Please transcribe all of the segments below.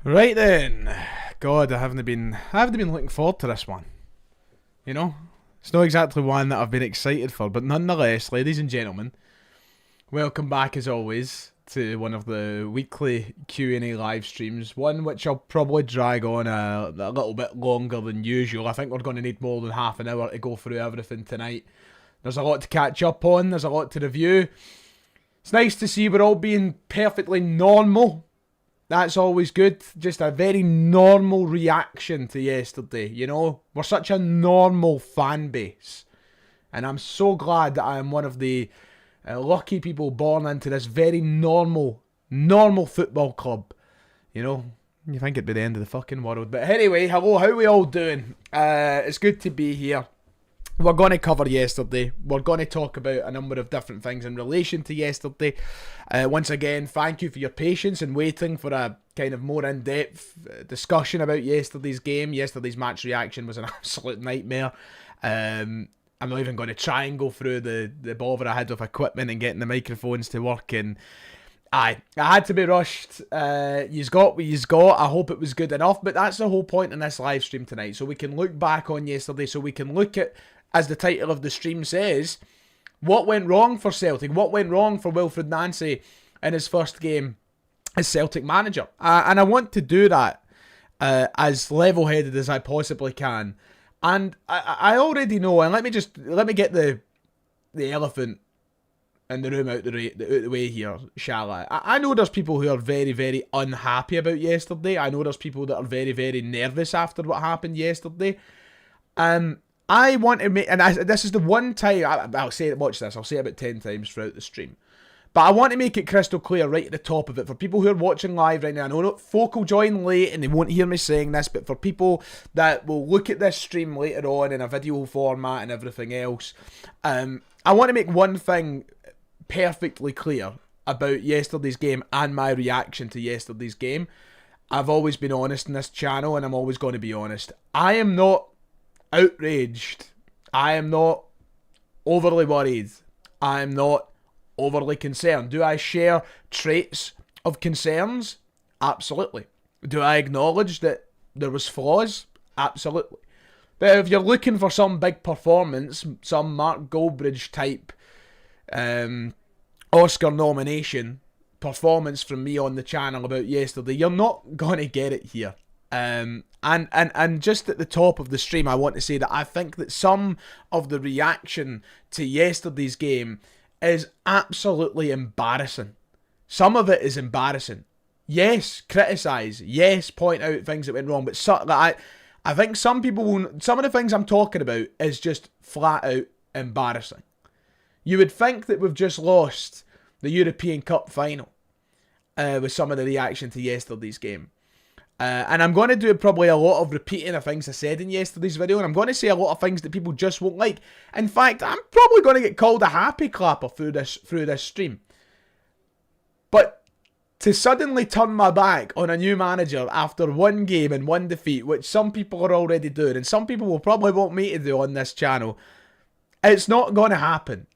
Right then, God, I haven't been looking forward to this one. You know, it's not exactly one that I've been excited for, but nonetheless, ladies and gentlemen, welcome back as always to one of the weekly Q&A live streams. One which I'll probably drag on a little bit longer than usual. I think we're going to need more than half an hour to go through everything tonight. There's a lot to catch up on. There's a lot to review. It's nice to see we're all being perfectly normal. That's always good. Just a very normal reaction to yesterday, you know? We're such a normal fan base. And I'm so glad that I am one of the lucky people born into this very normal football club. You know? You think it'd be the end of the fucking world. But anyway, hello, how we all doing? It's good to be here. We're going to cover yesterday. We're going to talk about a number of different things in relation to yesterday. Once again, thank you for your patience and waiting for a kind of more in-depth discussion about yesterday's game. Yesterday's match reaction was an absolute nightmare. I'm not even going to try and go through the bother I had with equipment and getting the microphones to work. And I had to be rushed. You've got what you've got. I hope it was good enough. But that's the whole point in this live stream tonight. So we can look back on yesterday. So we can look at, as the title of the stream says, what went wrong for Celtic? What went wrong for Wilfired Nancy in his first game as Celtic manager? And I want to do that as level-headed as I possibly can. And I already know, and let me get the elephant in the room out the way here, shall I? I know there's people who are very, very unhappy about yesterday. I know there's people that are very, very nervous after what happened yesterday. I want to make, and this is the one time, I'll say it, watch this, I'll say it about 10 times throughout the stream. But I want to make it crystal clear right at the top of it, for people who are watching live right now. I know folk will join late and they won't hear me saying this, but for people that will look at this stream later on in a video format and everything else, I want to make one thing perfectly clear about yesterday's game and my reaction to yesterday's game. I've always been honest in this channel, and I'm always going to be honest. I am not outraged. I am not overly worried. I am not overly concerned. Do I share traits of concerns? Absolutely. Do I acknowledge that there was flaws? Absolutely. But if you're looking for some big performance, some Mark Goldbridge type Oscar nomination performance from me on the channel about yesterday, you're not going to get it here. And just at the top of the stream, I want to say that I think that some of the reaction to yesterday's game is absolutely embarrassing. Some of it is embarrassing. Yes, criticise. Yes, point out things that went wrong. But I think some people, some of the things I'm talking about is just flat out embarrassing. You would think that we've just lost the European Cup final with some of the reaction to yesterday's game. And I'm going to do probably a lot of repeating of things I said in yesterday's video, and I'm going to say a lot of things that people just won't like. In fact, I'm probably going to get called a happy clapper through this stream. But to suddenly turn my back on a new manager after one game and one defeat, which some people are already doing, and some people will probably want me to do on this channel, it's not going to happen.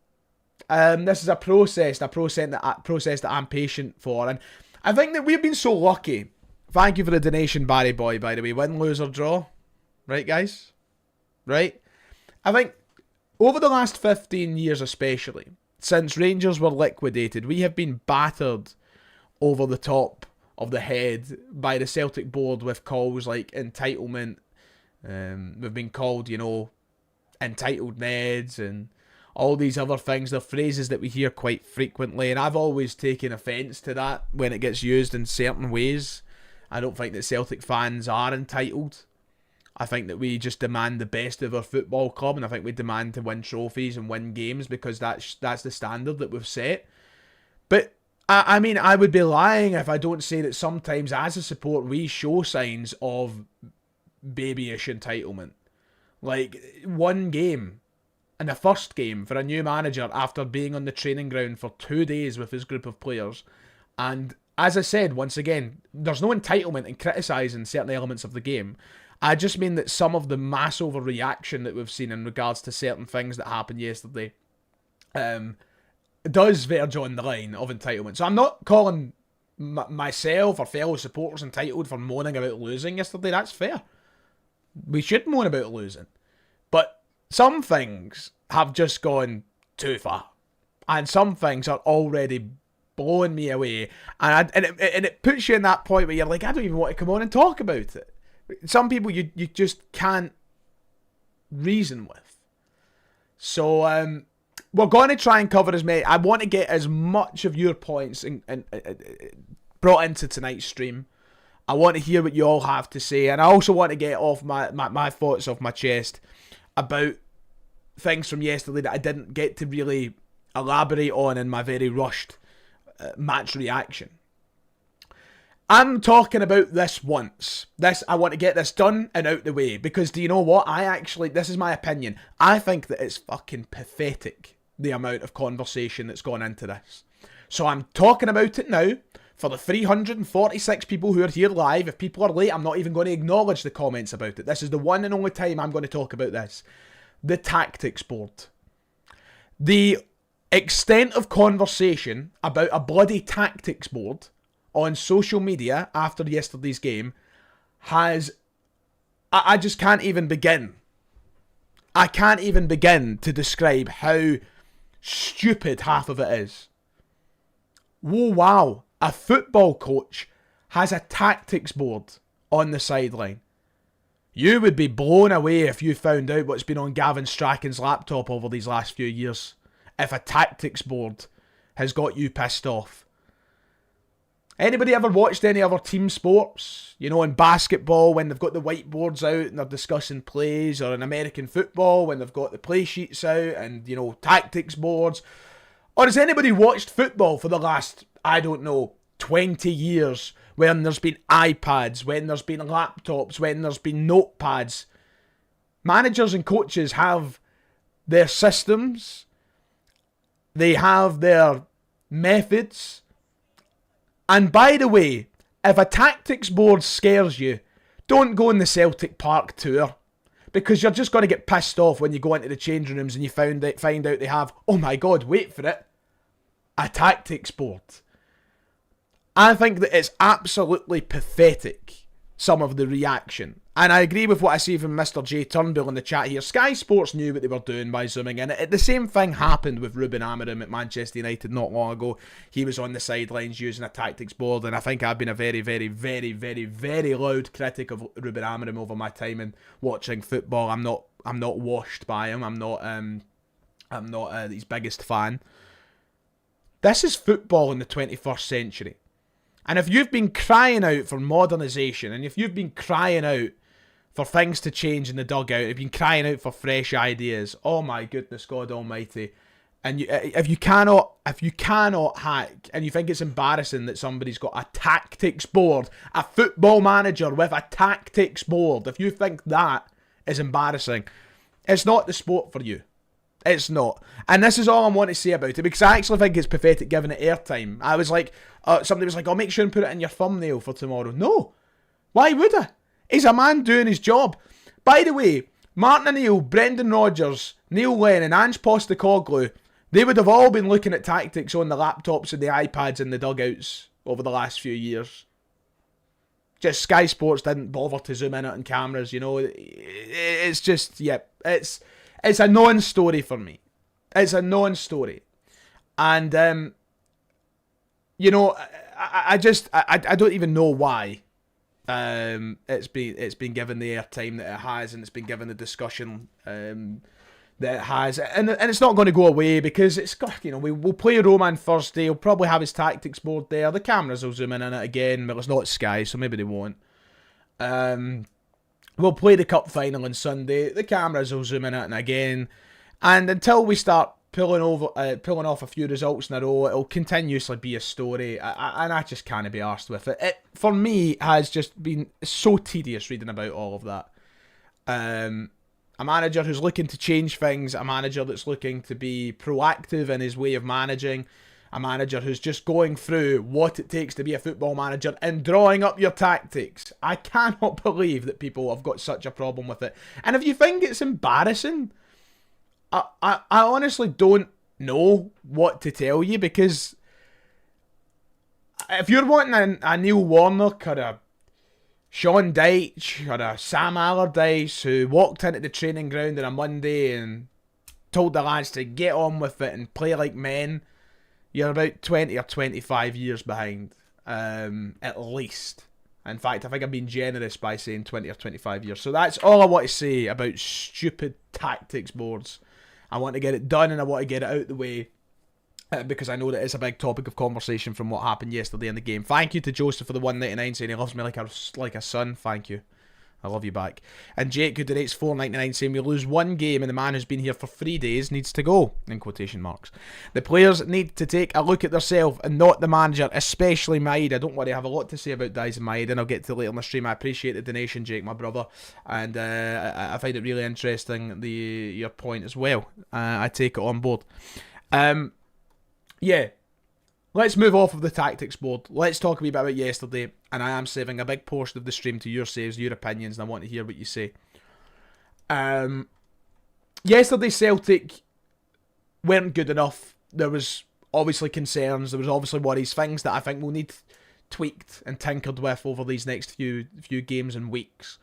This is a process that I'm patient for, and I think that we've been so lucky. Thank you for the donation, Barry Boy, by the way. Win, lose, or draw. Right, guys? Right? I think over the last 15 years especially, since Rangers were liquidated, we have been battered over the top of the head by the Celtic board with calls like entitlement. We've been called, you know, entitled Neds and all these other things. They're phrases that we hear quite frequently, and I've always taken offence to that when it gets used in certain ways. I don't think that Celtic fans are entitled. I think that we just demand the best of our football club, and I think we demand to win trophies and win games because that's the standard that we've set. But, I mean, I would be lying if I don't say that sometimes as a support we show signs of babyish entitlement. Like, one game, and the first game for a new manager after being on the training ground for 2 days with his group of players, and as I said, once again, there's no entitlement in criticising certain elements of the game. I just mean that some of the mass overreaction that we've seen in regards to certain things that happened yesterday does verge on the line of entitlement. So I'm not calling myself or fellow supporters entitled for moaning about losing yesterday. That's fair. We should moan about losing. But some things have just gone too far. And some things are already blowing me away. And it puts you in that point where you're like, I don't even want to come on and talk about it. Some people you just can't reason with. So we're going to try and cover as many. I want to get as much of your points brought into tonight's stream. I want to hear what you all have to say, and I also want to get off my thoughts off my chest about things from yesterday that I didn't get to really elaborate on in my very rushed match reaction. I'm talking about this once. I want to get this done and out the way, because do you know what? This is my opinion. I think that it's fucking pathetic, the amount of conversation that's gone into this. So I'm talking about it now. For the 346 people who are here live, if people are late, I'm not even going to acknowledge the comments about it. This is the one and only time I'm going to talk about this. The tactics board. The extent of conversation about a bloody tactics board on social media after yesterday's game has... I just can't even begin. I can't even begin to describe how stupid half of it is. Whoa, wow. A football coach has a tactics board on the sideline. You would be blown away if you found out what's been on Gavin Strachan's laptop over these last few years. If a tactics board has got you pissed off. Anybody ever watched any other team sports? You know, in basketball when they've got the whiteboards out and they're discussing plays, or in American football when they've got the play sheets out and, you know, tactics boards. Or has anybody watched football for the last, I don't know, 20 years, when there's been iPads, when there's been laptops, when there's been notepads? Managers and coaches have their systems, they have their methods. And by the way, if a tactics board scares you, don't go on the Celtic Park tour, because you're just going to get pissed off when you go into the changing rooms and you find out they have, oh my god, wait for it, a tactics board. I think that it's absolutely pathetic, some of the reaction. And I agree with what I see from Mr. J Turnbull in the chat here. Sky Sports knew what they were doing by zooming in. The same thing happened with Ruben Amorim at Manchester United not long ago. He was on the sidelines using a tactics board, and I think I've been a very, very, very, very, very loud critic of Ruben Amorim over my time in watching football. I'm not washed by him. I'm not his biggest fan. This is football in the 21st century. And if you've been crying out for modernisation, and if you've been crying out for things to change in the dugout, if you've been crying out for fresh ideas, oh my goodness, God Almighty! And if you cannot hack, and you think it's embarrassing that somebody's got a tactics board, a football manager with a tactics board, if you think that is embarrassing, it's not the sport for you. It's not. And this is all I want to say about it, because I actually think it's pathetic giving it airtime. I was like, somebody was like, I'll make sure and put it in your thumbnail for tomorrow. No. Why would I? He's a man doing his job. By the way, Martin O'Neill, Brendan Rodgers, Neil Lennon, Ange Postecoglou, they would have all been looking at tactics on the laptops and the iPads in the dugouts over the last few years. Just Sky Sports didn't bother to zoom in on cameras, you know. It's just, it's a non-story for me. It's a non-story. And, you know, I don't even know why it's been given the airtime that it has, and it's been given the discussion that it has. And it's not going to go away, because it's got, you know, we'll play Roman Thursday. He'll probably have his tactics board there. The cameras will zoom in on it again. Well, it's not Sky, so maybe they won't. We'll play the cup final on Sunday. The cameras will zoom in on it again. And until we start pulling off a few results in a row, it'll continuously be a story. And I just can't be arsed with it. It, for me, has just been so tedious reading about all of that. A manager who's looking to change things. A manager that's looking to be proactive in his way of managing. A manager who's just going through what it takes to be a football manager and drawing up your tactics. I cannot believe that people have got such a problem with it. And if you think it's embarrassing, I honestly don't know what to tell you, because if you're wanting a Neil Warnock or a Sean Dyche or a Sam Allardyce who walked into the training ground on a Monday and told the lads to get on with it and play like men, you're about 20 or 25 years behind, at least. In fact, I think I'm being generous by saying 20 or 25 years. So that's all I want to say about stupid tactics boards. I want to get it done and I want to get it out the way, because I know that it's a big topic of conversation from what happened yesterday in the game. Thank you to Joseph for the 199 saying he loves me like a son. Thank you. I love you back. And Jake, who donates $4.99, saying we lose one game and the man who's been here for 3 days needs to go, in quotation marks. The players need to take a look at themselves and not the manager, especially Maeda. Don't worry, I have a lot to say about Dies and Maeda and I'll get to later in the stream. I appreciate the donation, Jake, my brother, and I find it really interesting, your point as well. I take it on board. Yeah. Let's move off of the tactics board. Let's talk a wee bit about yesterday. And I am saving a big portion of the stream to your saves, your opinions, and I want to hear what you say. Yesterday, Celtic weren't good enough. There was obviously concerns. There was obviously worries. Things that I think will need tweaked and tinkered with over these next few games and weeks.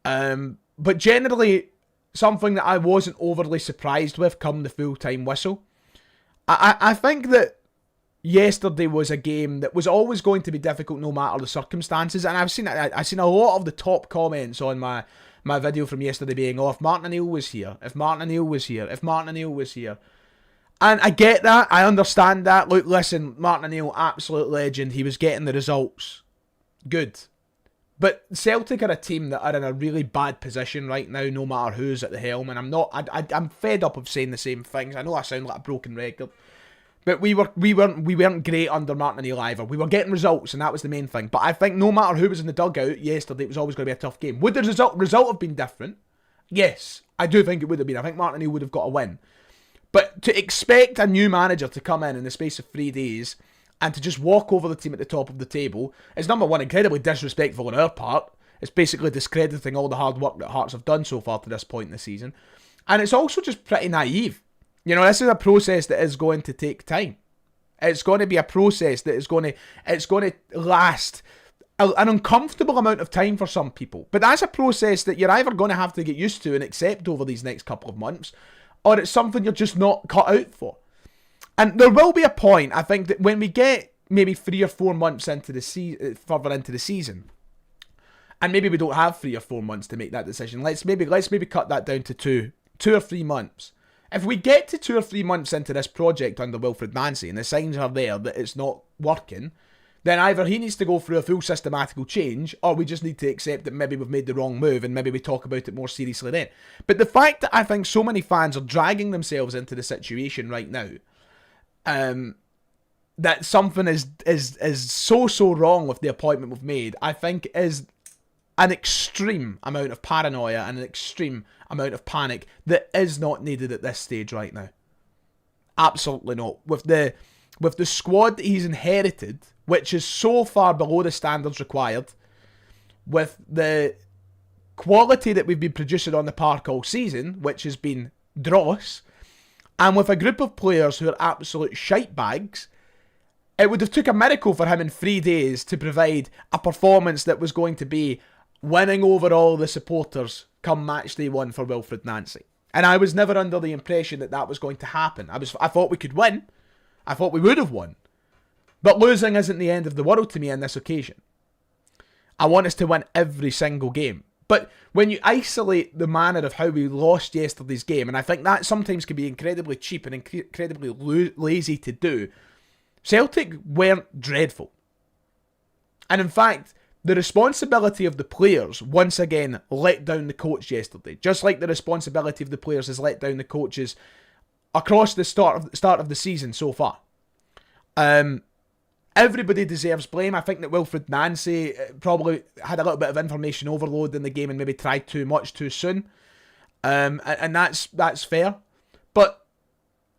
But generally, something that I wasn't overly surprised with come the full-time whistle. I think that yesterday was a game that was always going to be difficult no matter the circumstances, and I've seen a lot of the top comments on my video from yesterday being, oh, if Martin O'Neill was here, if Martin O'Neill was here, if Martin O'Neill was here. And I get that, I understand that. Look, listen, Martin O'Neill, absolute legend, he was getting the results. Good. But Celtic are a team that are in a really bad position right now, no matter who's at the helm, and I'm fed up of saying the same things. I know I sound like a broken record. But we weren't great under Martin O'Neill either. We were getting results, and that was the main thing. But I think no matter who was in the dugout yesterday, it was always going to be a tough game. Would the result have been different? Yes, I do think it would have been. I think Martin O'Neill would have got a win. But to expect a new manager to come in the space of 3 days and to just walk over the team at the top of the table is, number one, incredibly disrespectful on our part. It's basically discrediting all the hard work that Hearts have done so far to this point in the season. And it's also just pretty naive. You know, this is a process that is going to take time. It's going to be a process that is going to last an uncomfortable amount of time for some people. But that's a process that you're either going to have to get used to and accept over these next couple of months, or it's something you're just not cut out for. And there will be a point, I think, that when we get maybe 3 or 4 months into the further into the season, and maybe we don't have 3 or 4 months to make that decision. Let's maybe cut that down to 2 or 3 months. If we get to 2 or 3 months into this project under Wilfired Nancy and the signs are there that it's not working, then either he needs to go through a full systematical change, or we just need to accept that maybe we've made the wrong move and maybe we talk about it more seriously then. But the fact that I think so many fans are dragging themselves into the situation right now, that something is so wrong with the appointment we've made, I think is an extreme amount of paranoia and an extreme amount of panic that is not needed at this stage right now. Absolutely not. With the squad that he's inherited, which is so far below the standards required, with the quality that we've been producing on the park all season, which has been dross, and with a group of players who are absolute shitebags, it would have took a miracle for him in 3 days to provide a performance that was going to be winning over all the supporters come match day 1 for Wilfired Nancy. And I was never under the impression that was going to happen. I thought we could win. I thought we would have won. But losing isn't the end of the world to me on this occasion. I want us to win every single game. But when you isolate the manner of how we lost yesterday's game, and I think that sometimes can be incredibly cheap and incredibly lazy to do, Celtic weren't dreadful. And in fact, the responsibility of the players once again let down the coach yesterday, just like the responsibility of the players has let down the coaches across the start of the season so far. Everybody deserves blame. I think that Wilfired Nancy probably had a little bit of information overload in the game and maybe tried too much too soon, and that's fair. But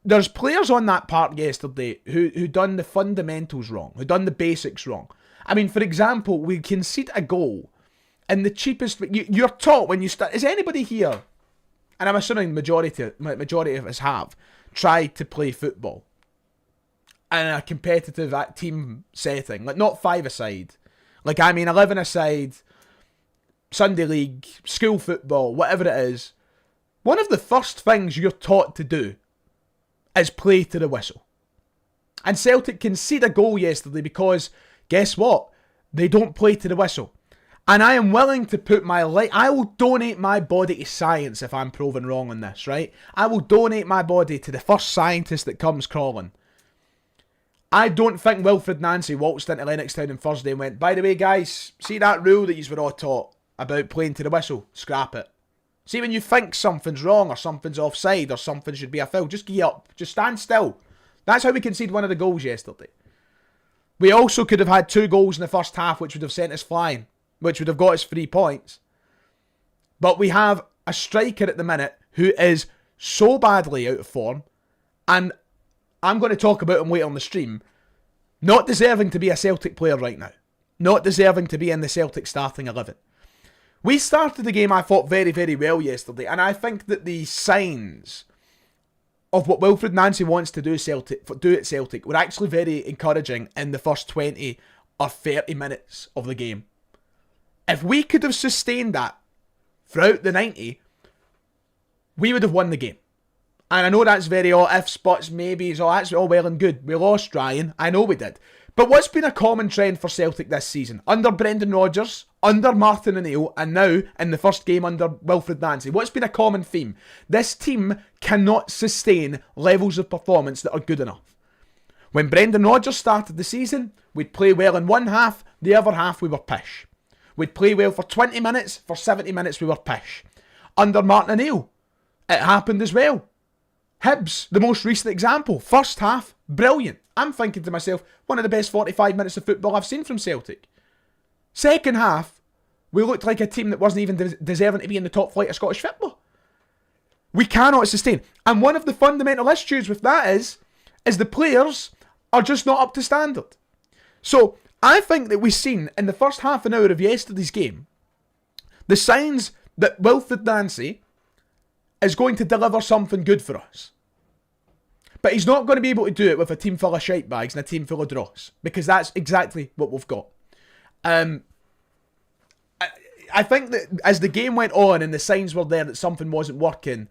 there's players on that park yesterday who done the fundamentals wrong, who done the basics wrong. I mean, for example, we concede a goal in the cheapest... You're taught when you start... Is anybody here, and I'm assuming majority of us have, tried to play football? in a competitive team setting. Like, not 5-a-side. Like, I mean, 11-a-side, Sunday league, school football, whatever it is. One of the first things you're taught to do is play to the whistle. And Celtic conceded a goal yesterday because, guess what? They don't play to the whistle. And I am willing to put I will donate my body to science if I'm proven wrong on this, right? I will donate my body to the first scientist that comes crawling. I don't think Wilfired Nancy waltzed into Lennoxtown on Thursday and went, by the way, guys, see that rule that you were all taught about playing to the whistle? Scrap it. See, when you think something's wrong or something's offside or something should be a foul, just gee up. Just stand still. That's how we conceded one of the goals yesterday. We also could have had 2 goals in the first half, which would have sent us flying, which would have got us 3 points. But we have a striker at the minute who is so badly out of form, and I'm going to talk about him later on the stream, not deserving to be a Celtic player right now. Not deserving to be in the Celtic starting 11. We started the game, I thought, very, very well yesterday, and I think that the signs of what Wilfred Nancy wants to do at Celtic were actually very encouraging in the first 20 or 30 minutes of the game. If we could have sustained that throughout the 90, we would have won the game. And I know that's very ifs, buts, maybes, that's all well and good. We lost Ryan, I know we did. But what's been a common trend for Celtic this season? Under Brendan Rodgers, under Martin O'Neill, and now in the first game under Wilfred Nancy. What's been a common theme? This team cannot sustain levels of performance that are good enough. When Brendan Rodgers started the season, we'd play well in one half, the other half we were pish. We'd play well for 20 minutes, for 70 minutes we were pish. Under Martin O'Neill, it happened as well. Hibs, the most recent example. First half, brilliant. I'm thinking to myself, one of the best 45 minutes of football I've seen from Celtic. Second half, we looked like a team that wasn't even deserving to be in the top flight of Scottish football. We cannot sustain. And one of the fundamental issues with that is the players are just not up to standard. So, I think that we've seen in the first half an hour of yesterday's game, the signs that Wilfred Nancy is going to deliver something good for us. But he's not going to be able to do it with a team full of shite bags and a team full of dross. Because that's exactly what we've got. I think that as the game went on and the signs were there that something wasn't working,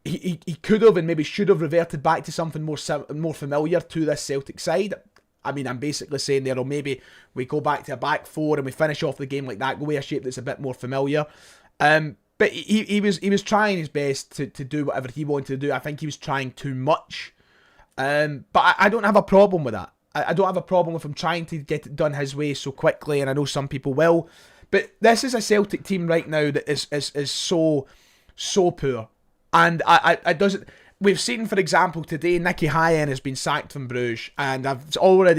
he could have and maybe should have reverted back to something more familiar to this Celtic side. I mean, I'm basically saying there, or maybe we go back to a back 4 and we finish off the game like that, go with a shape that's a bit more familiar. But he was trying his best to do whatever he wanted to do. I think he was trying too much. But I don't have a problem with that. I don't have a problem with him trying to get it done his way so quickly, and I know some people will. But this is a Celtic team right now that is so poor. And I doesn't. We've seen, for example, today Nicky Hyen has been sacked from Bruges, and I've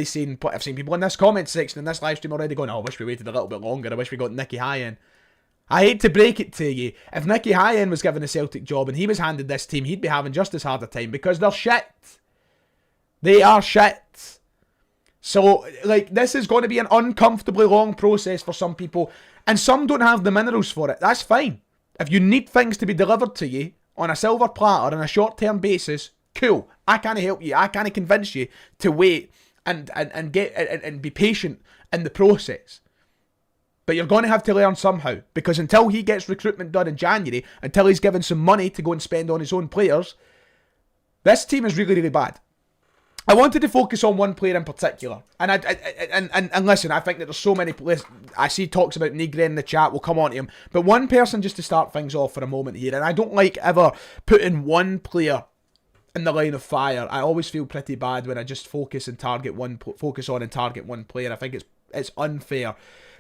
seen people in this comment section in this live stream already going, "Oh, I wish we waited a little bit longer. I wish we got Nicky Hyen." I hate to break it to you. If Nicky Hyen was given a Celtic job and he was handed this team, he'd be having just as hard a time because they're shit. They are shit. So, this is going to be an uncomfortably long process for some people, and some don't have the minerals for it. That's fine. If you need things to be delivered to you on a silver platter on a short-term basis, cool. I can't help you. I can't convince you to wait and be patient in the process. But you're going to have to learn somehow, because until he gets recruitment done in January, until he's given some money to go and spend on his own players, this team is really, really bad. I wanted to focus on one player in particular, and listen, I think that there's so many players. I see talks about Negre in the chat, we'll come on to him, but one person just to start things off for a moment here, and I don't like ever putting one player in the line of fire. I always feel pretty bad when I just focus on and target one player. I think it's unfair.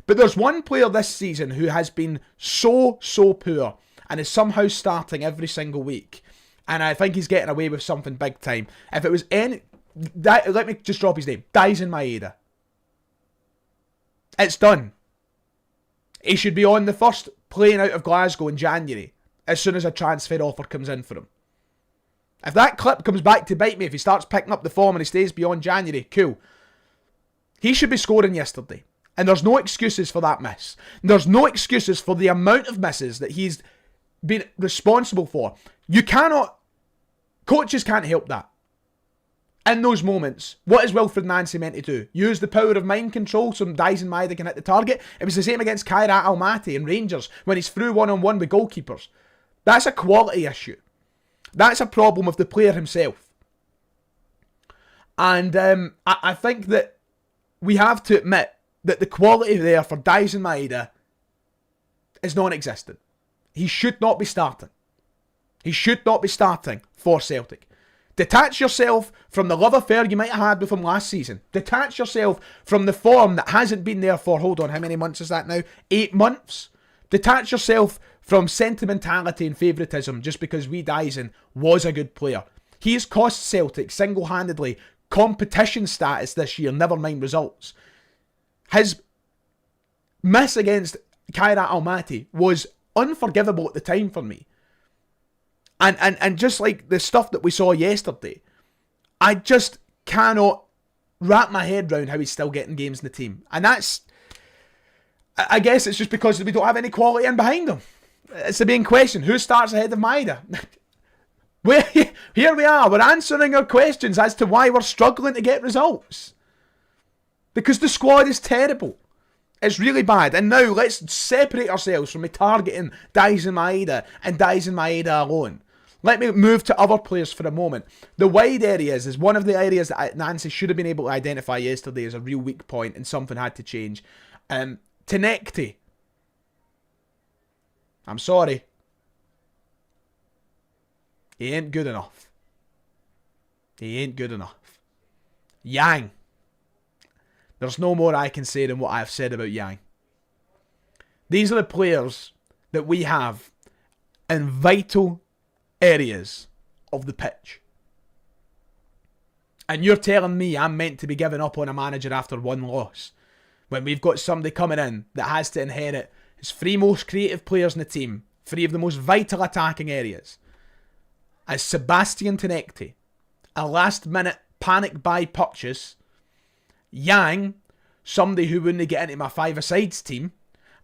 But there's one player this season who has been so poor and is somehow starting every single week. And I think he's getting away with something big time. If it was let me just drop his name. Daisen Maeda. It's done. He should be on the first plane out of Glasgow in January, as soon as a transfer offer comes in for him. If that clip comes back to bite me, if he starts picking up the form and he stays beyond January, cool. He should be scoring yesterday. And there's no excuses for that miss. There's no excuses for the amount of misses that he's been responsible for. Coaches can't help that. In those moments, what is Wilfired Nancy meant to do? Use the power of mind control so Dyson Maeda can hit the target? It was the same against Kairat Almaty and Rangers when he's through one-on-one with goalkeepers. That's a quality issue. That's a problem of the player himself. And I think that we have to admit that the quality there for Dyson Maeda is non-existent. He should not be starting. He should not be starting for Celtic. Detach yourself from the love affair you might have had with him last season. Detach yourself from the form that hasn't been there for, hold on, how many months is that now? 8 months? Detach yourself from sentimentality and favouritism just because Wee Dyson was a good player. He has cost Celtic single-handedly competition status this year, never mind results. His miss against Kairat Almaty was unforgivable at the time for me. And just like the stuff that we saw yesterday, I just cannot wrap my head around how he's still getting games in the team. And that's, I guess it's just because we don't have any quality in behind him. It's the main question. Who starts ahead of Maeda? Here we are. We're answering our questions as to why we're struggling to get results. Because the squad is terrible. It's really bad. And now let's separate ourselves from targeting Dyson Maeda and Dyson Maeda alone. Let me move to other players for a moment. The wide areas is one of the areas that Nancy should have been able to identify yesterday as a real weak point, and something had to change. Tenekti. I'm sorry. He ain't good enough. He ain't good enough. Yang. There's no more I can say than what I've said about Yang. These are the players that we have in vital areas of the pitch. And you're telling me I'm meant to be giving up on a manager after one loss when we've got somebody coming in that has to inherit his 3 most creative players in the team, 3 of the most vital attacking areas, as Sebastian Tenekti, a last minute panic buy purchase, Yang, somebody who wouldn't get into my 5-a-sides team,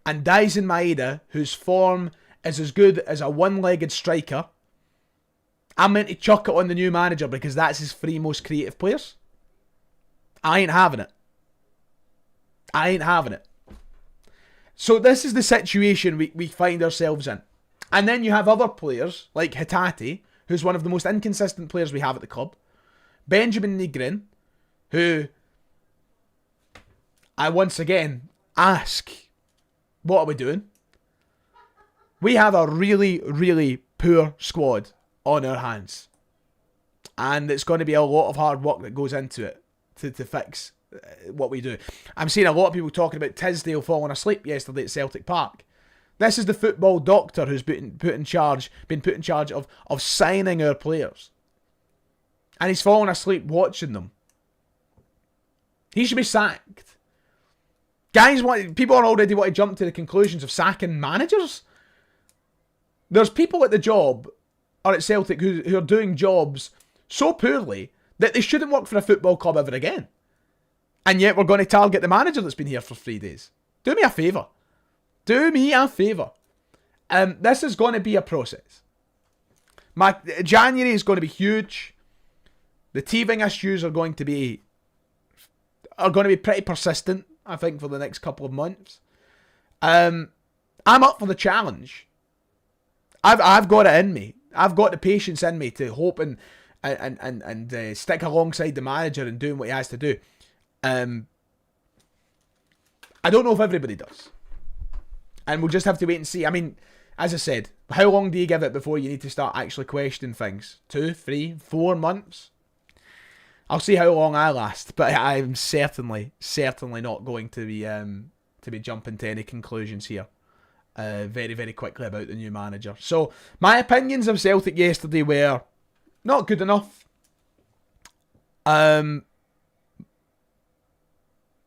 and Dyson Maeda, whose form is as good as a one-legged striker. I'm meant to chuck it on the new manager because that's his 3 most creative players? I ain't having it. I ain't having it. So this is the situation we find ourselves in. And then you have other players like Hatate, who's one of the most inconsistent players we have at the club. Benjamin Nygren, who I once again ask, what are we doing? We have a really, really poor squad on our hands. And it's going to be a lot of hard work that goes into it to fix what we do. I'm seeing a lot of people talking about Tisdale falling asleep yesterday at Celtic Park. This is the football doctor who's been put in charge of signing our players. And he's fallen asleep watching them. He should be sacked. Guys, people are already want to jump to the conclusions of sacking managers. There's people at the job or at Celtic who are doing jobs so poorly that they shouldn't work for a football club ever again. And yet we're going to target the manager that's been here for 3 days. Do me a favour. Do me a favour. This is going to be a process. January is going to be huge. The teething issues are going to be pretty persistent, I think, for the next couple of months. I'm up for the challenge. I've got it in me. I've got the patience in me to hope and stick alongside the manager and doing what he has to do. I don't know if everybody does. And we'll just have to wait and see. I mean, as I said, how long do you give it before you need to start actually questioning things? 2, 3, 4 months? I'll see how long I last, but I'm certainly not going to be jumping to any conclusions here very, very quickly about the new manager. So, my opinions of Celtic yesterday were not good enough.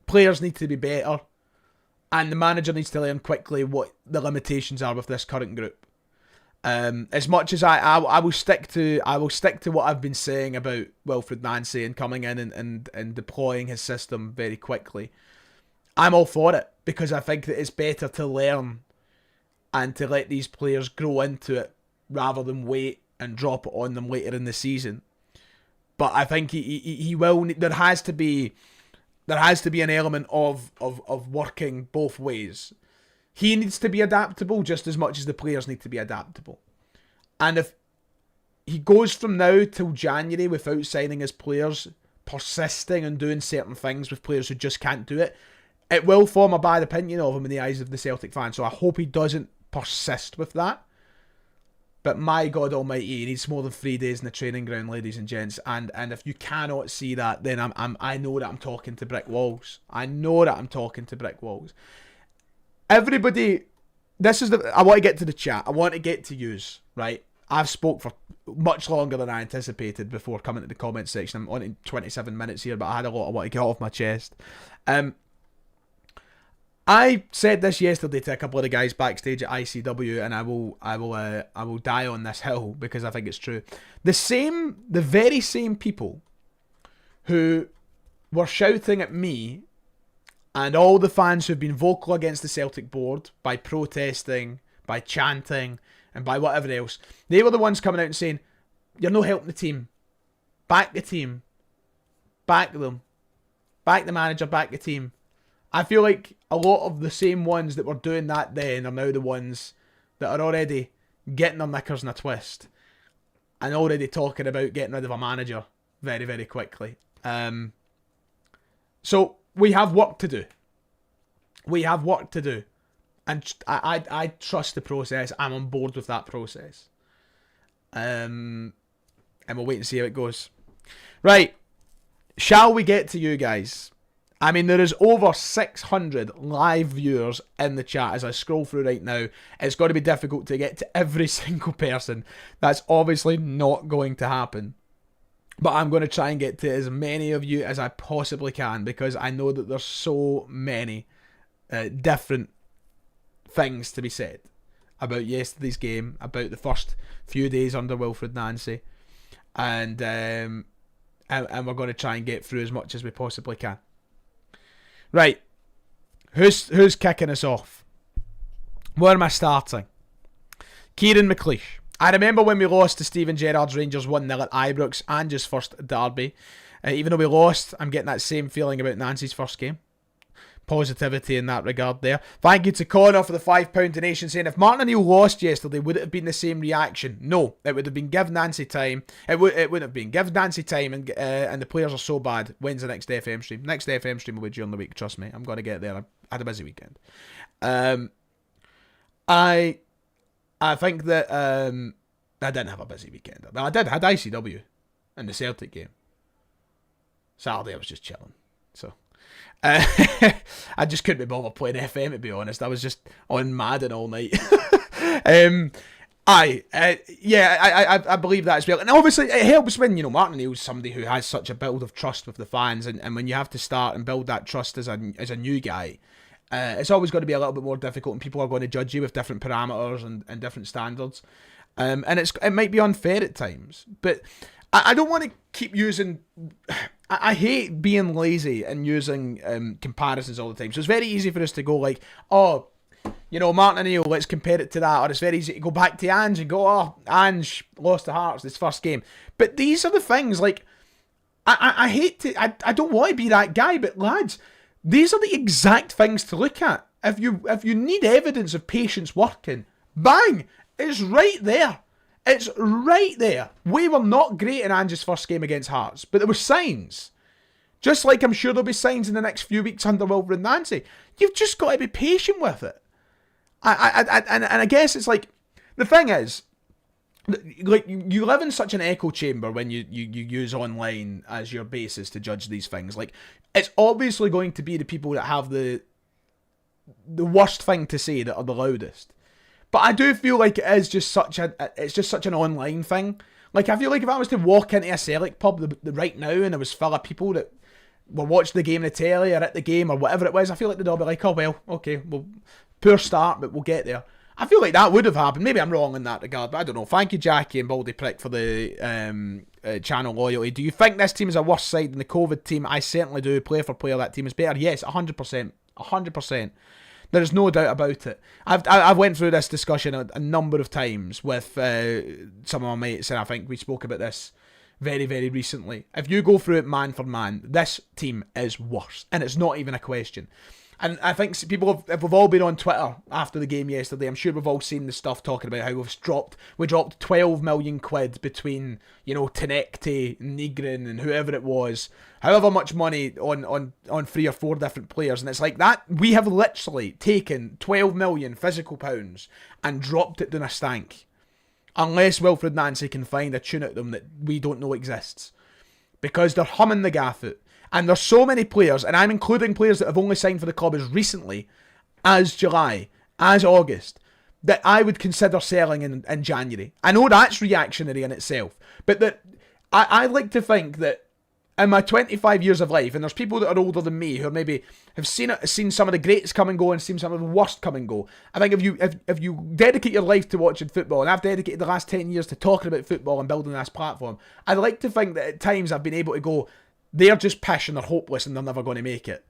Players need to be better, and the manager needs to learn quickly what the limitations are with this current group. As much as I will stick to what I've been saying about Wilfired Nancy and coming in and deploying his system very quickly. I'm all for it because I think that it's better to learn and to let these players grow into it rather than wait and drop it on them later in the season. But I think he will. There has to be an element of working both ways. He needs to be adaptable just as much as the players need to be adaptable. And if he goes from now till January without signing his players, persisting and doing certain things with players who just can't do it, it will form a bad opinion of him in the eyes of the Celtic fans. So I hope he doesn't persist with that. But my God almighty, he needs more than 3 days in the training ground, ladies and gents. And if you cannot see that, then I know that I'm talking to brick walls. I know that I'm talking to brick walls. Everybody, I want to get to the chat. I want to get to yous, right? I've spoke for much longer than I anticipated before coming to the comment section. I'm on in 27 minutes here, but I had a lot I want to get off my chest. I said this yesterday to a couple of the guys backstage at ICW, and I will die on this hill because I think it's true. The very same people who were shouting at me and all the fans who've been vocal against the Celtic board by protesting, by chanting, and by whatever else, they were the ones coming out and saying, "You're not helping the team. Back the team. Back them. Back the manager, back the team." I feel like a lot of the same ones that were doing that then are now the ones that are already getting their knickers in a twist and already talking about getting rid of a manager very, very quickly. So we have work to do. We have work to do. And I trust the process. I'm on board with that process. And we'll wait and see how it goes. Right. Shall we get to you guys? I mean, there is over 600 live viewers in the chat as I scroll through right now. It's going to be difficult to get to every single person. That's obviously not going to happen. But I'm going to try and get to as many of you as I possibly can because I know that there's so many different things to be said about yesterday's game, about the first few days under Wilfired Nancy. And we're going to try and get through as much as we possibly can. Right, who's kicking us off? Where am I starting? Kieran McLeish. I remember when we lost to Steven Gerrard's Rangers 1-0 at Ibrox and his first derby. Even though we lost, I'm getting that same feeling about Nancy's first game. Positivity in that regard there. Thank you to Connor for the £5 donation saying, if Martin O'Neill lost yesterday, would it have been the same reaction? No, it would have been give Nancy time. It wouldn't have been. Give Nancy time and the players are so bad. When's the next FM stream? Next FM stream will be during the week, trust me. I'm going to get there. I had a busy weekend. I think that I didn't have a busy weekend. Well, I had ICW in the Celtic game. Saturday I was just chilling. So I just couldn't be bothered playing FM, to be honest. I was just on Madden all night. I believe that as well. And obviously it helps when, Martin O'Neill's somebody who has such a build of trust with the fans, and when you have to start and build that trust as a new guy, it's always going to be a little bit more difficult, and people are going to judge you with different parameters and different standards. And it might be unfair at times, but I don't want to keep using... I hate being lazy and using comparisons all the time. So it's very easy for us to go like, oh, Martin O'Neill, let's compare it to that. Or it's very easy to go back to Ange and go, oh, Ange lost to Hearts this first game. But these are the things, like, I hate to... I don't want to be that guy, but lads, these are the exact things to look at. If you need evidence of patience working, bang, it's right there. It's right there. We were not great in Ange's first game against Hearts, but there were signs. Just like I'm sure there'll be signs in the next few weeks under Wilfired Nancy. You've just got to be patient with it. And I guess it's like, the thing is, like, you live in such an echo chamber when you use online as your basis to judge these things. Like, it's obviously going to be the people that have the worst thing to say that are the loudest. But I do feel like it's just such an online thing. Like, I feel like if I was to walk into a Celtic pub right now and there was full of people that were watching the game in the telly or at the game or whatever it was, I feel like they'd all be like, oh, well, okay, well, poor start, but we'll get there. I feel like that would have happened. Maybe I'm wrong in that regard, but I don't know. Thank you, Jackie and Baldy Prick, for the channel loyalty. Do you think this team is a worse side than the COVID team? I certainly do. Player for player, that team is better. Yes, 100%. 100%. There's no doubt about it. I've went through this discussion a number of times with some of my mates, and I think we spoke about this very, very recently. If you go through it man for man, this team is worse. And it's not even a question. And I think people, if we've all been on Twitter after the game yesterday, I'm sure we've all seen the stuff talking about how we dropped 12 million quid between, Tenecte, Nigrin and whoever it was, however much money on 3 or 4 different players. And it's like that, we have literally taken 12 million physical pounds and dropped it down a stank. Unless Wilfired Nancy can find a tune at them that we don't know exists. Because they're humming the gaff out. And there's so many players, and I'm including players that have only signed for the club as recently as July, as August, that I would consider selling in January. I know that's reactionary in itself, but that I like to think that in my 25 years of life, and there's people that are older than me who maybe have seen some of the greats come and go and seen some of the worst come and go. I think if you dedicate your life to watching football, and I've dedicated the last 10 years to talking about football and building this platform, I'd like to think that at times I've been able to go, they're just pish and they're hopeless and they're never going to make it.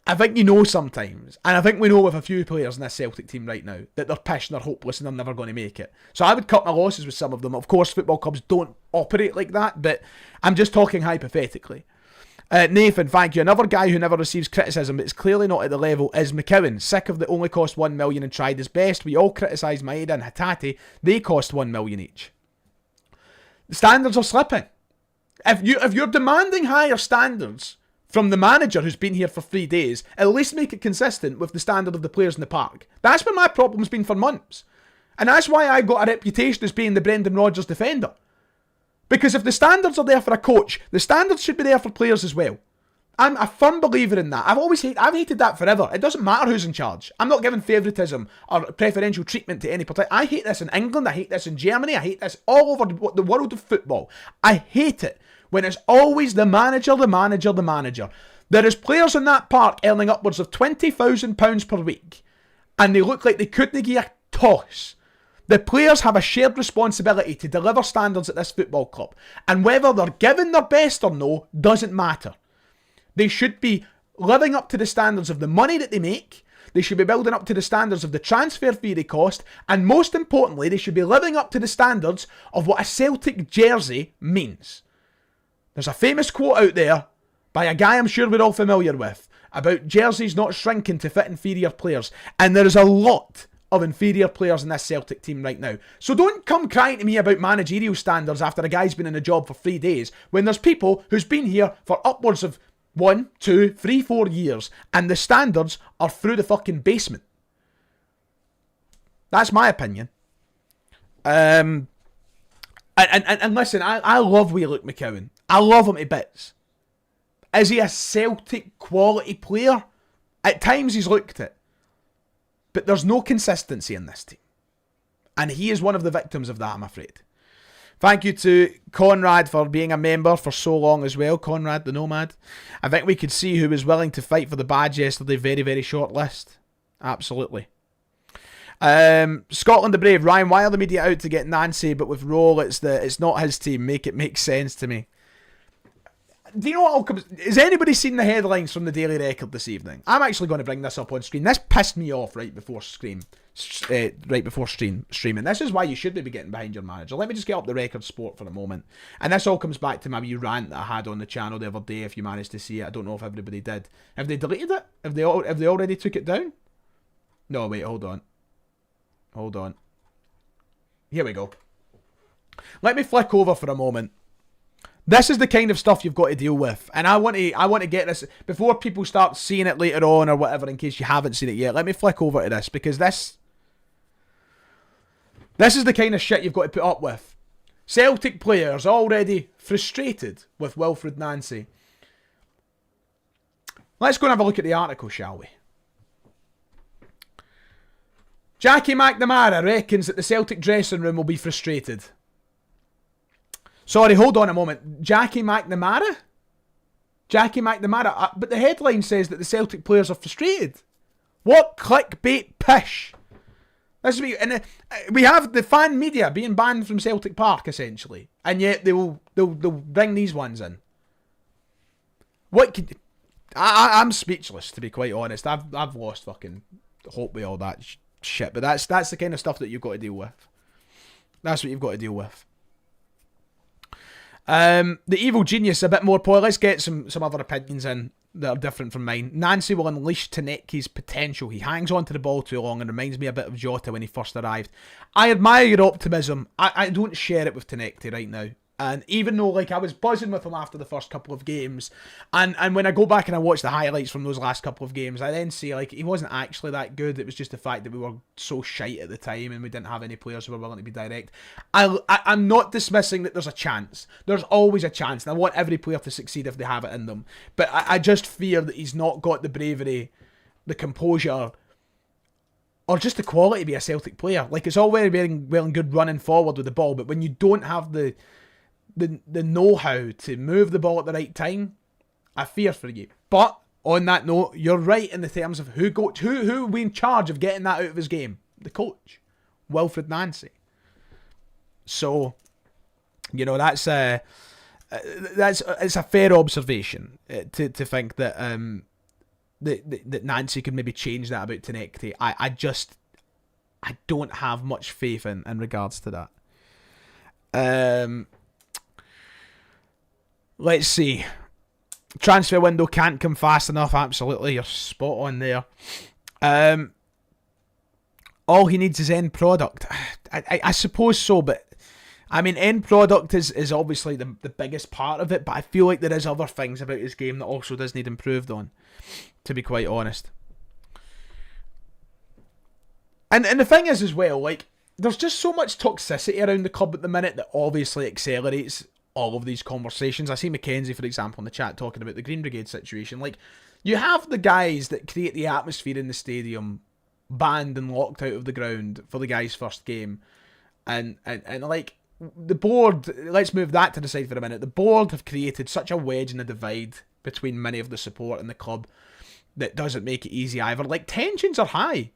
I think sometimes, and I think we know with a few players in this Celtic team right now, that they're pish and they're hopeless and they're never going to make it. So I would cut my losses with some of them. Of course, football clubs don't operate like that, but I'm just talking hypothetically. Nathan, thank you. Another guy who never receives criticism, but is clearly not at the level, is McCowan. Sick of the only cost 1 million and tried his best. We all criticise Maeda and Hatate. They cost 1 million each. The standards are slipping. If you're demanding higher standards from the manager who's been here for 3 days, at least make it consistent with the standard of the players in the park. That's been my problem's been for months. And that's why I got a reputation as being the Brendan Rodgers defender. Because if the standards are there for a coach, the standards should be there for players as well. I'm a firm believer in that. I've hated that forever. It doesn't matter who's in charge. I'm not giving favouritism or preferential treatment to any particular. I hate this in England. I hate this in Germany. I hate this all over the world of football. I hate it when it's always the manager, the manager, the manager. There is players in that park earning upwards of £20,000 per week, and they look like they couldn't give a toss. The players have a shared responsibility to deliver standards at this football club, and whether they're giving their best or no doesn't matter. They should be living up to the standards of the money that they make. They should be building up to the standards of the transfer fee they cost. And most importantly, they should be living up to the standards of what a Celtic jersey means. There's a famous quote out there by a guy I'm sure we're all familiar with about jerseys not shrinking to fit inferior players. And there is a lot of inferior players in this Celtic team right now. So don't come crying to me about managerial standards after a guy's been in a job for 3 days when there's people who's been here for upwards of 1, 2, 3, 4 years, and the standards are through the fucking basement. That's my opinion. And listen, I love wee Luke McCowan. I love him to bits. Is he a Celtic quality player? At times he's looked it. But there's no consistency in this team. And he is one of the victims of that, I'm afraid. Thank you to Conrad for being a member for so long as well. Conrad the Nomad. I think we could see who was willing to fight for the badge yesterday. Very, very short list. Absolutely. Scotland the Brave. Ryan, why are the media out to get Nancy, but with Roll it's not his team? Make it make sense to me. Do you know what all comes? Has anybody seen the headlines from the Daily Record this evening? I'm actually going to bring this up on screen. This pissed me off right before streaming. This is why you should be getting behind your manager. Let me just get up the Record Sport for a moment. And this all comes back to my wee rant that I had on the channel the other day. If you managed to see it, I don't know if everybody did. Have they deleted it? Have they already took it down? No, wait, hold on. Here we go. Let me flick over for a moment. This is the kind of stuff you've got to deal with, and I want to get this before people start seeing it later on or whatever. In case you haven't seen it yet, let me flick over to this because this is the kind of shit you've got to put up with. Celtic players already frustrated with Wilfired Nancy. Let's go and have a look at the article, shall we? Jackie McNamara reckons that the Celtic dressing room will be frustrated. Sorry, hold on a moment. Jackie McNamara? But the headline says that the Celtic players are frustrated. What clickbait pish? We have the fan media being banned from Celtic Park, essentially. And yet they'll bring these ones in. I'm speechless, to be quite honest. I've lost fucking hope with all that shit. But that's the kind of stuff that you've got to deal with. That's what you've got to deal with. The evil genius, a bit more poor. Let's get some other opinions in that are different from mine. Nancy will unleash Taneki's potential. He hangs on to the ball too long and reminds me a bit of Jota when he first arrived. I admire your optimism. I don't share it with Taneki right now. And even though, like, I was buzzing with him after the first couple of games, and when I go back and I watch the highlights from those last couple of games, I then see, like, he wasn't actually that good. It was just the fact that we were so shite at the time and we didn't have any players who were willing to be direct. I'm not dismissing that there's a chance. There's always a chance, and I want every player to succeed if they have it in them. But I just fear that he's not got the bravery, the composure, or just the quality to be a Celtic player. Like, it's all very well and good running forward with the ball, but when you don't have the know-how to move the ball at the right time, I fear for you. But on that note, you're right in the terms of who we in charge of getting that out of his game. The coach, Wilfired Nancy. So, you know, it's a fair observation to think that that Nancy could maybe change that about Taneki. I don't have much faith in regards to that. Let's see. Transfer window can't come fast enough. Absolutely, you're spot on there. All he needs is end product. I suppose so, but I mean, end product is obviously the biggest part of it, but I feel like there is other things about his game that also does need improved on, to be quite honest. And the thing is as well, like, there's just so much toxicity around the club at the minute that obviously accelerates all of these conversations. I see Mackenzie, for example, in the chat talking about the Green Brigade situation. Like, you have the guys that create the atmosphere in the stadium banned and locked out of the ground for the guy's first game. And like, the board, let's move that to the side for a minute. The board have created such a wedge and a divide between many of the support and the club that doesn't make it easy either. Like, tensions are high.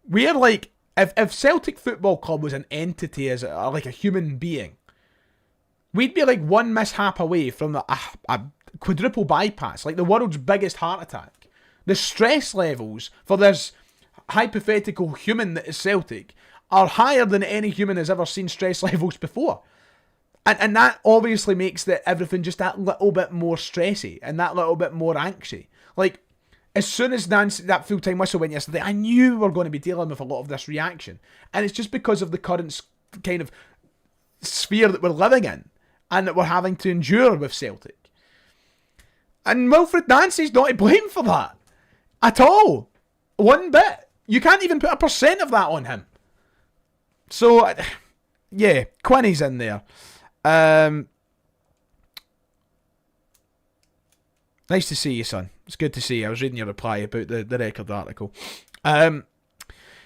We're like, if Celtic Football Club was an entity, as like a human being, we'd be like one mishap away from a quadruple bypass, like the world's biggest heart attack. The stress levels for this hypothetical human that is Celtic are higher than any human has ever seen stress levels before. And that obviously makes that everything just that little bit more stressy and that little bit more anxious. Like, as soon as Nancy, that full-time whistle went yesterday, I knew we were going to be dealing with a lot of this reaction. And it's just because of the current kind of sphere that we're living in and that we're having to endure with Celtic. And Wilfired Nancy's not to blame for that. At all. One bit. You can't even put 1% of that on him. So, yeah, Quinny's in there. Nice to see you, son. It's good to see you. I was reading your reply about the record article.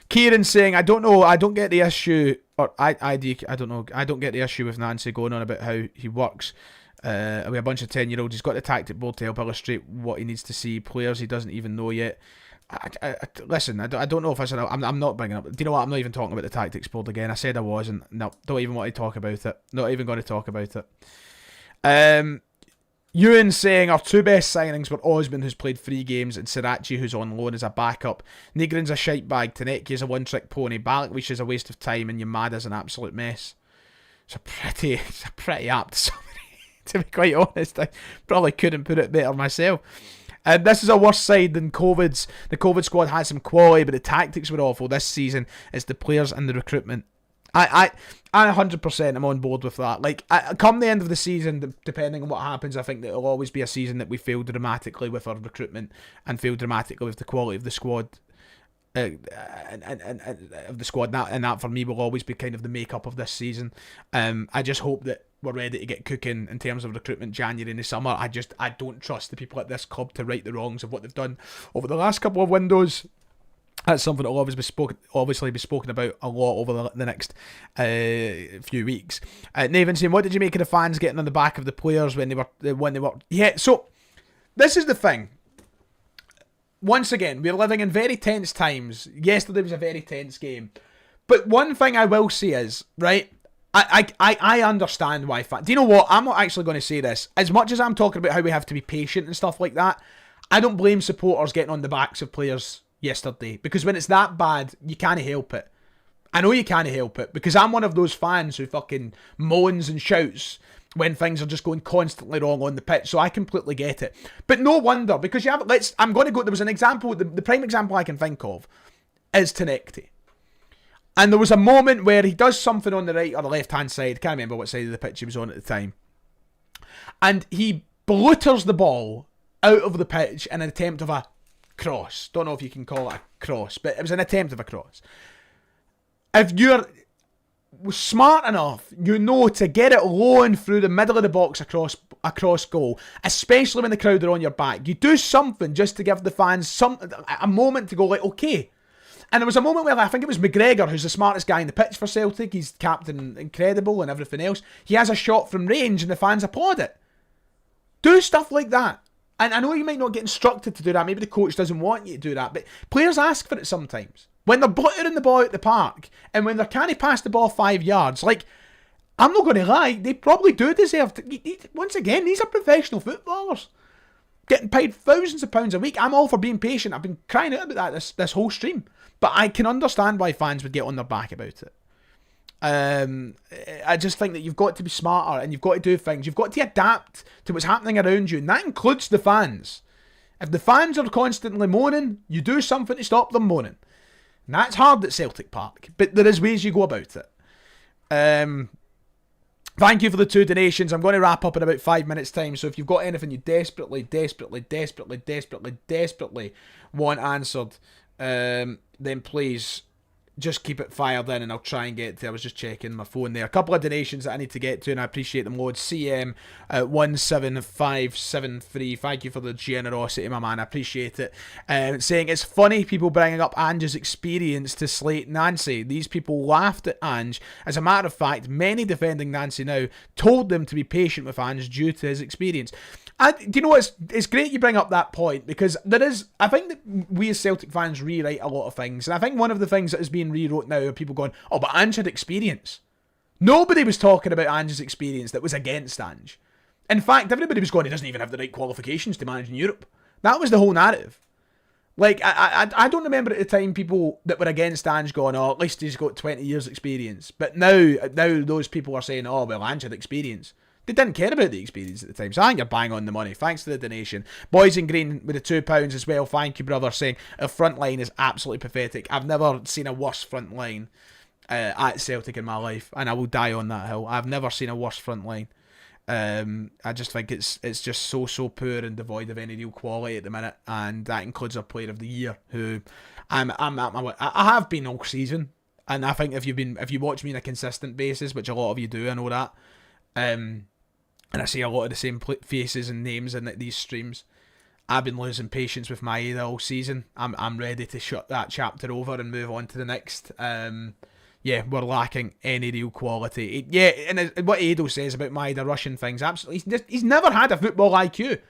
Kieran saying, I don't know, I don't get the issue, or I don't know, I don't get the issue with Nancy going on about how he works with a bunch of 10-year-olds. He's got the tactic board to help illustrate what he needs to see. Players he doesn't even know yet. Listen, I don't know if I said, I'm not bringing up, do you know what, I'm not even talking about the tactics board again. I said I wasn't. No, don't even want to talk about it. Not even going to talk about it. Ewan saying our two best signings were Osman, who's played 3 games, and Sirachi, who's on loan as a backup. Nigrin's a shite bag, Taneki is a one-trick pony, Balikwish is a waste of time, and Yamada's an absolute mess. It's a pretty apt summary, to be quite honest. I probably couldn't put it better myself. And this is a worse side than COVID's. The COVID squad had some quality, but the tactics were awful. This season, it's the players and the recruitment. I 100% am on board with that. Like, come the end of the season, depending on what happens, I think that it'll always be a season that we fail dramatically with our recruitment and fail dramatically with the quality of the squad. And of the squad, and that for me will always be kind of the makeup of this season. I just hope that we're ready to get cooking in terms of recruitment January and the summer. I don't trust the people at this club to right the wrongs of what they've done over the last couple of windows. That's something that will obviously be spoken about a lot over the next few weeks. Nathan saying, what did you make of the fans getting on the back of the players when they were? Yeah, so this is the thing. Once again, we're living in very tense times. Yesterday was a very tense game. But one thing I will say is, right, I understand why fans... Do you know what? I'm not actually going to say this. As much as I'm talking about how we have to be patient and stuff like that, I don't blame supporters getting on the backs of players yesterday. Because when it's that bad, you can't help it. I know you can't help it. Because I'm one of those fans who fucking moans and shouts when things are just going constantly wrong on the pitch. So I completely get it. But no wonder, because I'm going to go, there was an example, the prime example I can think of is Tenecti. And there was a moment where he does something on the right or the left-hand side, can't remember what side of the pitch he was on at the time, and he blooters the ball out of the pitch in an attempt of a cross. Don't know if you can call it a cross, but it was an attempt of a cross. If you're smart enough, you know to get it low and through the middle of the box across goal, especially when the crowd are on your back. You do something just to give the fans a moment to go like, okay. And there was a moment where I think it was McGregor, who's the smartest guy in the pitch for Celtic. He's captain, incredible and everything else. He has a shot from range and the fans applaud it. Do stuff like that. And I know you might not get instructed to do that. Maybe the coach doesn't want you to do that. But players ask for it sometimes. When they're buttering the ball out the park and when they're can't pass the ball 5 yards, like, I'm not going to lie, they probably do deserve to. Once again, these are professional footballers getting paid thousands of pounds a week. I'm all for being patient. I've been crying out about that this whole stream. But I can understand why fans would get on their back about it. I just think that you've got to be smarter and you've got to do things. You've got to adapt to what's happening around you, and that includes the fans. If the fans are constantly moaning, you do something to stop them moaning. And that's hard at Celtic Park, but there is ways you go about it. Thank you for the 2 donations. I'm going to wrap up in about 5 minutes' time, so if you've got anything you desperately want answered, then please just keep it fired in and I'll try and get to. I was just checking my phone there. A couple of donations that I need to get to and I appreciate them loads. CM 17573, thank you for the generosity, my man. I appreciate it. Saying it's funny people bringing up Ange's experience to slate Nancy. These people laughed at Ange. As a matter of fact, many defending Nancy now told them to be patient with Ange due to his experience. And do you know what? It's great you bring up that point, because I think that we as Celtic fans rewrite a lot of things, and I think one of the things that is being rewrote now are people going, oh, but Ange had experience. Nobody was talking about Ange's experience that was against Ange. In fact, everybody was going, he doesn't even have the right qualifications to manage in Europe. That was the whole narrative. Like, I don't remember at the time people that were against Ange going, oh, at least he's got 20 years experience. But now those people are saying, oh, well, Ange had experience. They didn't care about the experience at the time, so I think you're bang on the money. Thanks for the donation. Boys in Green with the £2 as well. Thank you, brother, saying our front line is absolutely pathetic. I've never seen a worse front line at Celtic in my life, and I will die on that hill. I've never seen a worse front line. I just think it's just so poor and devoid of any real quality at the minute, and that includes our Player of the Year, who I have been all season, and I think if you watch me on a consistent basis, which a lot of you do, I know that. And I see a lot of the same faces and names in these streams. I've been losing patience with Maeda all season. I'm ready to shut that chapter over and move on to the next. We're lacking any real quality. And what Ado says about Maeda rushing things, absolutely. He's never had a football IQ.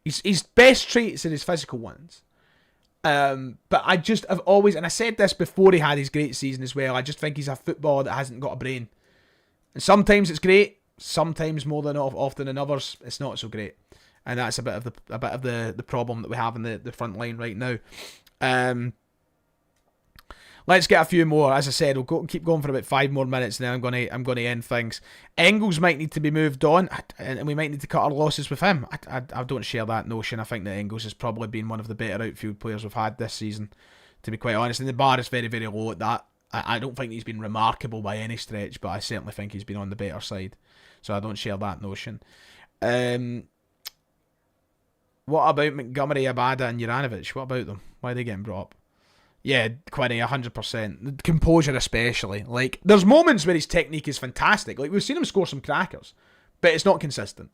His best traits are his physical ones. But I've always, and I said this before he had his great season as well, I just think he's a footballer that hasn't got a brain. And sometimes it's great. Sometimes more than often than others, it's not so great, and that's a bit of the problem that we have in the front line right now. Let's get a few more. As I said, we'll keep going for about 5 more minutes, and then I'm going to end things. Engels might need to be moved on, and we might need to cut our losses with him. I don't share that notion. I think that Engels has probably been one of the better outfield players we've had this season, to be quite honest. And the bar is very, very low at that. I don't think he's been remarkable by any stretch, but I certainly think he's been on the better side. So I don't share that notion. What about Montgomery, Abada and Juranovic? What about them? Why are they getting brought up? Yeah, Quinny, 100%. Composure especially. Like, there's moments where his technique is fantastic. Like, we've seen him score some crackers, but it's not consistent.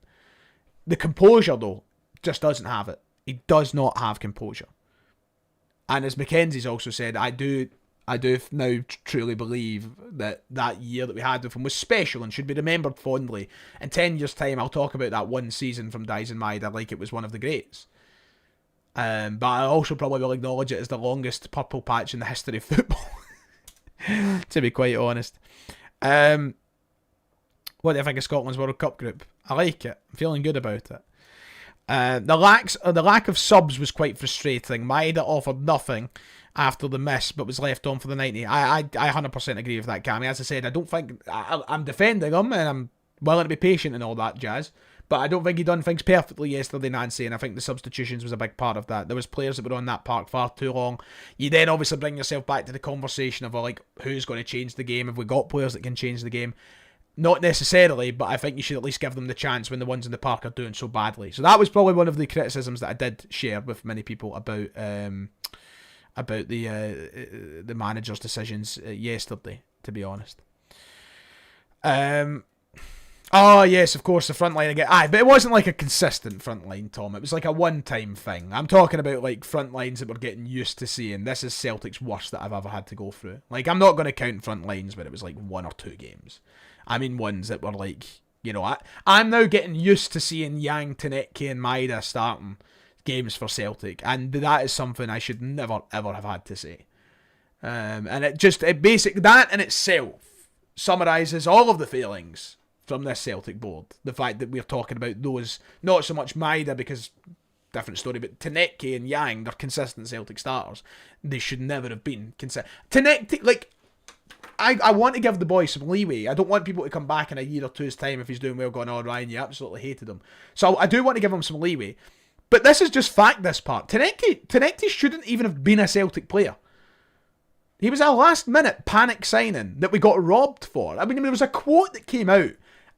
The composure, though, just doesn't have it. He does not have composure. And as Mackenzie's also said, I do now truly believe that year that we had with him was special and should be remembered fondly. In 10 years' time, I'll talk about that one season from Dyson Maeda like it was one of the greats. But I also probably will acknowledge it as the longest purple patch in the history of football, to be quite honest. What do you think of Scotland's World Cup group? I like it. I'm feeling good about it. The lack of subs was quite frustrating. Maeda offered nothing after the miss, but was left on for the 90. I 100% agree with that, Cammy. As I said, I don't think I'm defending him, and I'm willing to be patient and all that jazz. But I don't think he done things perfectly yesterday, Nancy, and I think the substitutions was a big part of that. There was players that were on that park far too long. You then obviously bring yourself back to the conversation of like, who's going to change the game? Have we got players that can change the game? Not necessarily, but I think you should at least give them the chance when the ones in the park are doing so badly. So that was probably one of the criticisms that I did share with many people about the manager's decisions yesterday, to be honest. Oh, yes, of course, the front line again. But it wasn't like a consistent front line, Tom. It was like a one-time thing. I'm talking about like front lines that we're getting used to seeing. This is Celtic's worst that I've ever had to go through. Like, I'm not going to count front lines where it was like 1 or 2 games. I mean ones that were like, you know, I'm now getting used to seeing Yang, Tanecki and Maeda starting games for Celtic. And that is something I should never, ever have had to say. And that in itself summarises all of the failings from this Celtic board. The fact that we're talking about those, not so much Maeda because different story, but Tanecki and Yang, they're consistent Celtic starters. They should never have been consistent. Tanecki, like, I want to give the boy some leeway. I don't want people to come back in a year or two's time if he's doing well going, oh, Ryan, you absolutely hated him. So I do want to give him some leeway. But this is just fact, this part. Tanecki shouldn't even have been a Celtic player. He was a last-minute panic signing that we got robbed for. I mean, there was a quote that came out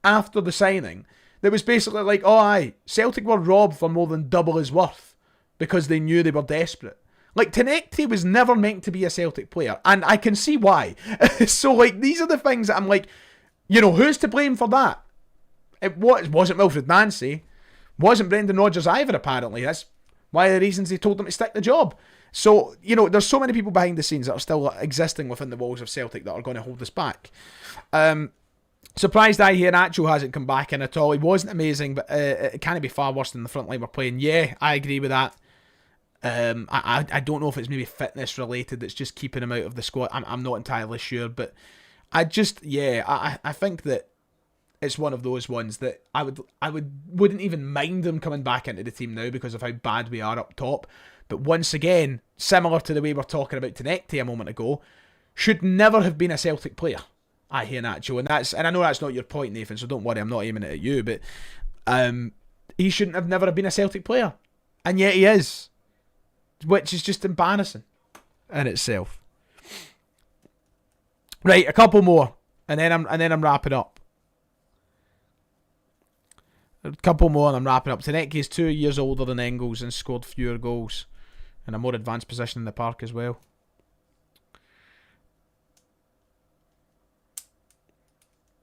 after the signing that was basically like, oh, aye, Celtic were robbed for more than double his worth because they knew they were desperate. Like, Tanecki was never meant to be a Celtic player, and I can see why. So, like, these are the things that I'm like, you know, who's to blame for that? It wasn't Wilfired Nancy. Wasn't Brendan Rodgers either, apparently. That's one of the reasons they told them to stick the job. So, you know, there's so many people behind the scenes that are still existing within the walls of Celtic that are going to hold us back. Surprised Nacho hasn't come back in at all. He wasn't amazing, but it can't be far worse than the front line we're playing. Yeah, I agree with that. I don't know if it's maybe fitness related that's just keeping him out of the squad. I'm not entirely sure, but I think that it's one of those ones that I wouldn't even mind him coming back into the team now because of how bad we are up top. But once again, similar to the way we're talking about Tanecki a moment ago, should never have been a Celtic player. I hear Nacho, and I know that's not your point, Nathan, so don't worry, I'm not aiming it at you, but he shouldn't have never been a Celtic player. And yet he is. Which is just embarrassing in itself. Right, a couple more, and then I'm wrapping up. A couple more, and I'm wrapping up. Tanecki is 2 years older than Engels and scored fewer goals, and a more advanced position in the park as well.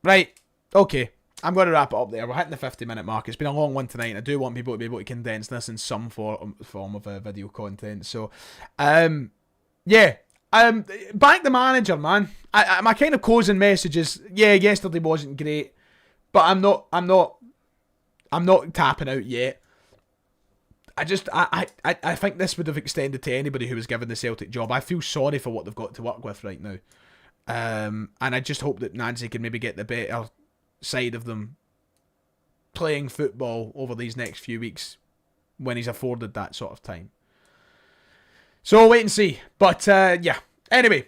Right, okay. I'm going to wrap it up there. We're hitting the 50-minute mark. It's been a long one tonight, and I do want people to be able to condense this in some form of video content. So, yeah. Back the manager, man. My kind of closing message is, yeah, yesterday wasn't great, but I'm not tapping out yet. I think this would have extended to anybody who was given the Celtic job. I feel sorry for what they've got to work with right now. And I just hope that Nancy can maybe get the better side of them playing football over these next few weeks when he's afforded that sort of time. So wait and see. But yeah. Anyway,